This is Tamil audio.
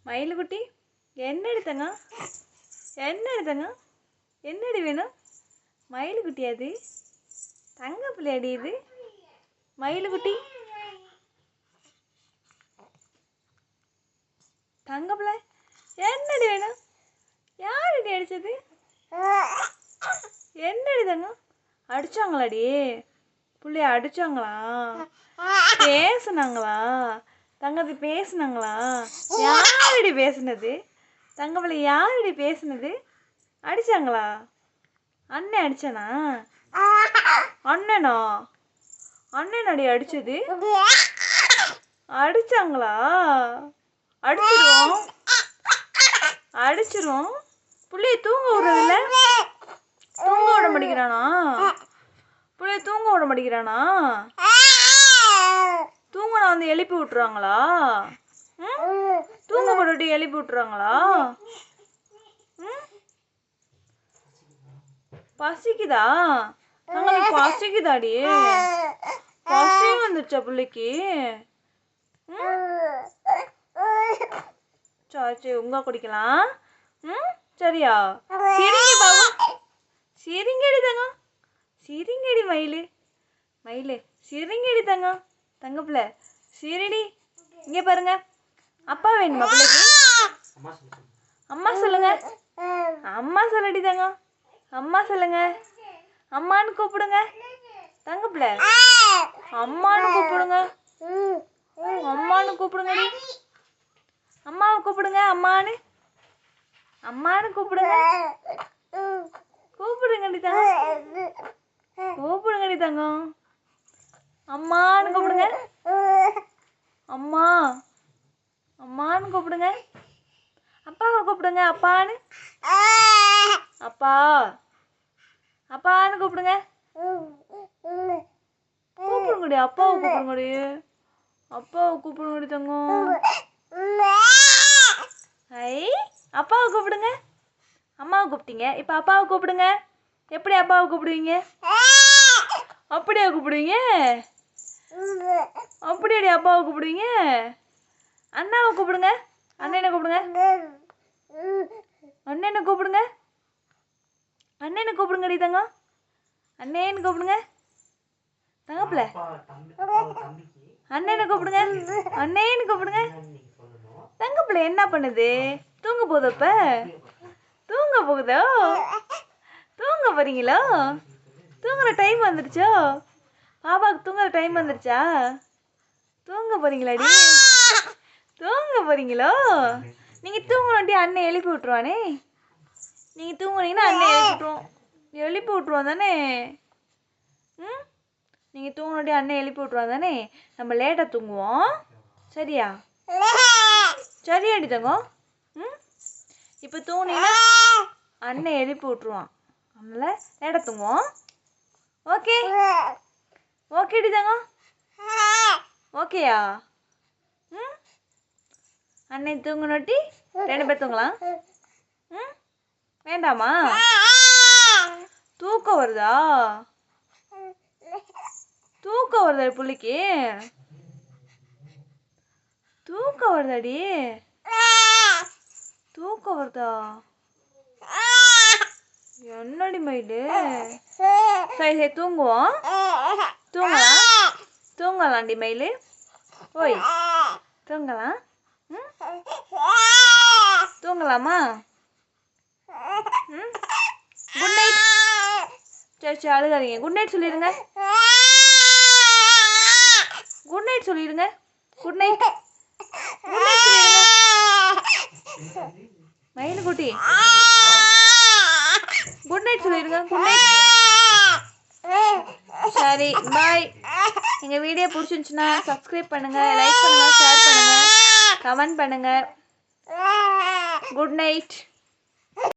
மயிலுக்குட்டி என்ன எடுத்தங்க? என்ன எடுத்தங்க? என்னடி வேணும்? மயிலுக்குட்டி அது தங்க பிள்ளையாடி இது மயிலுக்குட்டி தங்க பிள்ளை என்னடி வேணும்? யாரடி அடிச்சது? என்னடி தங்க? அடிச்சாங்களாடி? பிள்ளைய அடிச்சாங்களா? பேசுனாங்களா? தங்கத்தை பேசுனாங்களா? யாரடி பேசுனது? தங்க பிள்ளை யாரடி பேசுனது? அடிச்சாங்களா? அண்ணன் அடிச்சானா? அண்ணனா? அண்ணனடி அடிச்சது? அடிச்சாங்களா? அடிச்சிருவோம் அடிச்சிருவோம். பிள்ளைய தூங்க விடுறதில்ல, தூங்க விட மாட்டேங்கிறானா? பிள்ளைய தூங்க விட மாட்டேங்கிறானா? தூங்கினா வந்து எழுப்பி விட்டுருவாங்களா? தூங்க போட்டு எழுப்பி விட்டுருவாங்களா? பசிக்குதா? தங்களுக்கு பசிக்குதாடி? பசி வந்துச்சா பிள்ளைக்கு? சரி சரி உங்க குடிக்கலாம். சரியா? சிரிங்க பாபு, சிரிங்கடி தங்க, சிரிங்கடி மயிலு, மயிலு சிரிங்கடி தங்க, தங்க பிள்ளை சிரிடி. இங்கே பாருங்க, அப்பா வேணுமா பிள்ளைக்கு? அம்மா சொல்லுங்க, அம்மா சொல்லடி தங்க, அம்மா சொல்லுங்க, அம்மான்னு கூப்பிடுங்க. தங்க பிள்ளை அம்மான்னு கூப்பிடுங்க, அம்மான்னு கூப்பிடுங்கடி. அம்மாவை கூப்பிடுங்க, அம்மான்னு, அம்மான்னு கூப்பிடுங்க. கூப்பிடுங்கடி தங்கம், கூப்பிடுங்கடி தங்கம், அம்மான்னு கூப்பிடுங்க. அம்மா, அம்மான்னு கூப்பிடுங்க. அப்பாவை கூப்பிடுங்க, அப்பான்னு, அப்பா, அப்பான்னு கூப்பிடுங்க. கூப்பிடுங்கடி, அப்பாவை கூப்பிடுங்கடி, அப்பாவை கூப்பிடுங்கடி தங்கம். ஐ அப்பாவை கூப்பிடுங்க. அம்மாவை கூப்பிட்டீங்க, இப்போ அப்பாவை கூப்பிடுங்க. எப்படி அப்பாவை கூப்பிடுவீங்க? அப்படியா கூப்பிடுவீங்க? அப்படியாடி அப்பாவை கூப்பிடுவீங்க? அண்ணாவை கூப்பிடுங்க, அண்ணனை கூப்பிடுங்க, அண்ணனை கூப்பிடுங்க, அண்ணனை கூப்பிடுங்கடி தங்கம், அண்ணேன்னு கூப்பிடுங்க. தங்கப்பில அண்ணனை கூப்பிடுங்க, அண்ணேன்னு கூப்பிடுங்க. தங்கப்பிள்ளை என்ன பண்ணுது? தூங்க போகுதப்ப? தூங்க போகுதோ? தூங்க போறீங்களோ? தூங்குற டைம் வந்துடுச்சோ? பாப்பாவுக்கு தூங்குற டைம் வந்துடுச்சா? தூங்க போறீங்களாடி? தூங்க போறீங்களோ? நீங்கள் தூங்கணுன்ட்டி அண்ணன் எழுப்பி விட்ருவானே. நீங்கள் தூங்குனீங்கன்னா அண்ணன் எழுப்பி விட்ருவான் தானே? நீங்கள் தூங்கணுன்ட்டி அண்ணன் எழுப்பி விட்ருவான் தானே? நம்ம லேட்டாக தூங்குவோம், சரியா? சரியாடி தங்கம். இப்போ தூங்கினீங்கன்னா அண்ணன் எழுப்பி விட்ருவான், அதனால் லேட்டாக தூங்குவோம். ஓகே ஓகேடி தங்கம், ஓகேயா? அண்ணன் தூங்கணுட்டி 2 பேர் தூங்கலாம். வேண்டாமா? தூக்கம் வருதா? தூக்கம் வருதா பிள்ளைக்கு? தூக்கம் வருதாடி? தூக்கம் வருதா? என்னடி மயிலு? சரி சரி தூங்குவோம், தூங்கலாம், தூங்கலாம்டி மயிலு. ஓய் தூங்கலாம். தூங்கலாமா? Good night. சரி சரி அழுகாதீங்க, குட் நைட் சொல்லிடுங்க. குட் நைட் சொல்லிடுங்க. குட் நைட், குட் நைட் சொல்லிடுங்க மயிலுக்குட்டி. குட் நைட் சொல்லிடுங்க, குட் நைட். சரி பாய். எங்கள் வீடியோ பிடிச்சிருந்துச்சுன்னா சப்ஸ்கிரைப் பண்ணுங்கள், லைக் பண்ணுங்கள், ஷேர் பண்ணுங்கள், கமெண்ட் பண்ணுங்கள். Good night.